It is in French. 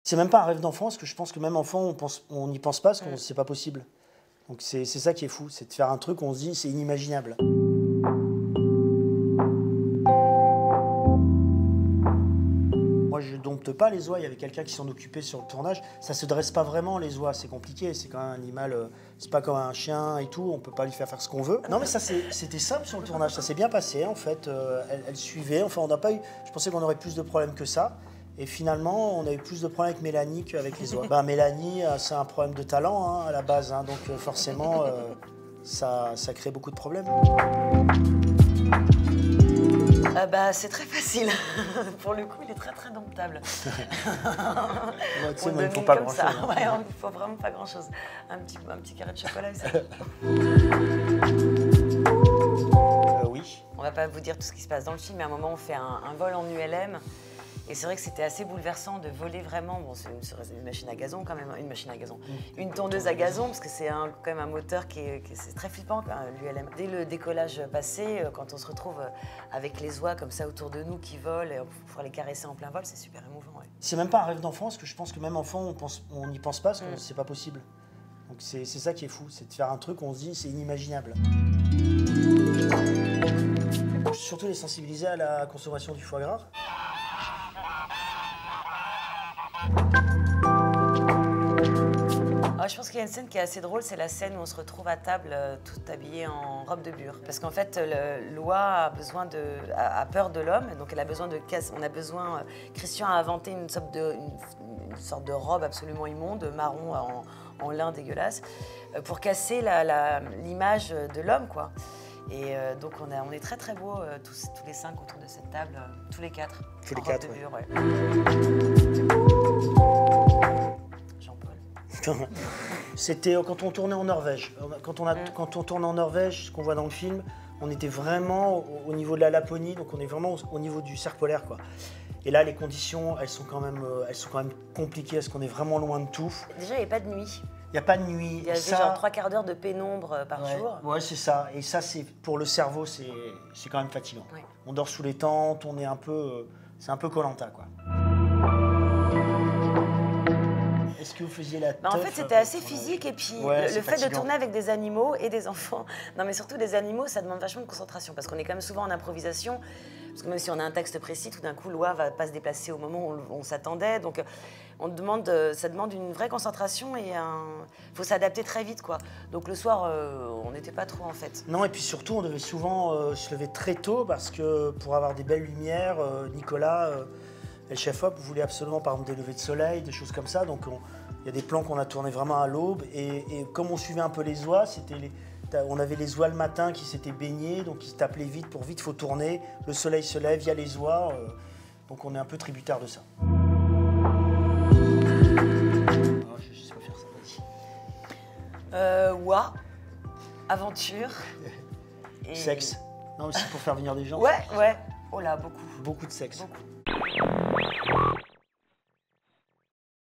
C'est même pas un rêve d'enfant, parce que je pense que même enfant, on n'y pense pas, parce que c'est pas possible. Donc c'est ça qui est fou, c'est de faire un truc où on se dit c'est inimaginable. Moi je dompte pas les oies, il y avait quelqu'un qui s'en occupait sur le tournage. Ça se dresse pas vraiment les oies, c'est compliqué, c'est quand même un animal, c'est pas comme un chien et tout, on peut pas lui faire ce qu'on veut. Non mais ça c'était simple sur le tournage, ça s'est bien passé en fait, elle suivait, enfin on n'a pas eu, je pensais qu'on aurait plus de problèmes que ça. Et finalement, on a eu plus de problèmes avec Mélanie qu'avec les oies. Mélanie, c'est un problème de talent à la base, donc forcément, ça crée beaucoup de problèmes. C'est très facile. Pour le coup, il est très très domptable. Tu sais, il ne faut pas grand-chose. Ouais, il ne faut vraiment pas grand-chose. Un petit carré de chocolat, ça. Oui. On va pas vous dire tout ce qui se passe dans le film, mais à un moment, on fait un vol en ULM. Et c'est vrai que c'était assez bouleversant de voler vraiment. Bon, c'est une machine à gazon quand même, une tondeuse à gazon, parce que c'est quand même un moteur c'est très flippant, l'ULM. Dès le décollage passé, quand on se retrouve avec les oies comme ça autour de nous qui volent, et pour les caresser en plein vol, c'est super émouvant. Ouais. C'est même pas un rêve d'enfant, parce que je pense que même enfant, on n'y pense pas, parce que c'est pas possible. Donc c'est ça qui est fou, c'est de faire un truc où on se dit c'est inimaginable. Surtout les sensibiliser à la consommation du foie gras. Je pense qu'il y a une scène qui est assez drôle, c'est la scène où on se retrouve à table tout habillé en robe de bure. Parce qu'en fait, l'oie a peur de l'homme, donc elle a besoin de casse. Christian a inventé une sorte de robe absolument immonde, marron en lin dégueulasse, pour casser l'image de l'homme, quoi. Et donc on est très très beaux, tous les 5 autour de cette table, tous les 4. Tous les 4, ouais. C'était quand on tournait en Norvège. Quand on tourne en Norvège, ce qu'on voit dans le film, on était vraiment au niveau de la Laponie, donc on est vraiment au niveau du cercle polaire, quoi. Et là, les conditions, elles sont quand même compliquées, parce qu'on est vraiment loin de tout. Déjà, il n'y a pas de nuit. Il n'y a pas de nuit. Il y avait genre 3/4 d'heure de pénombre par jour. Ouais, c'est ça. Et ça, pour le cerveau, c'est quand même fatigant. Ouais. On dort sous les tentes, on est c'est un peu Koh-Lanta, quoi. Est-ce que vous faisiez la teuf? En fait, c'était assez physique, et puis le fait de tourner avec des animaux et des enfants, non mais surtout des animaux, ça demande vachement de concentration, parce qu'on est quand même souvent en improvisation, parce que même si on a un texte précis, tout d'un coup, l'oie va pas se déplacer au moment où on s'attendait, donc ça demande une vraie concentration et faut s'adapter très vite, quoi. Donc le soir, on n'était pas trop, en fait. Non, et puis surtout, on devait souvent se lever très tôt, parce que pour avoir des belles lumières, Nicolas... Et le chef-op voulait absolument, par exemple, des levées de soleil, des choses comme ça. Donc, il y a des plans qu'on a tournés vraiment à l'aube. Et comme on suivait un peu les oies, on avait les oies le matin qui s'étaient baignées, donc ils t'appelaient vite, il faut tourner. Le soleil se lève, il y a les oies. Donc, on est un peu tributaire de ça. Je sais pas faire ça, vas-y. Oie, aventure. Et... Sexe. Non, aussi pour faire venir des gens. Ouais. Oh là, beaucoup. Beaucoup de sexe. Beaucoup.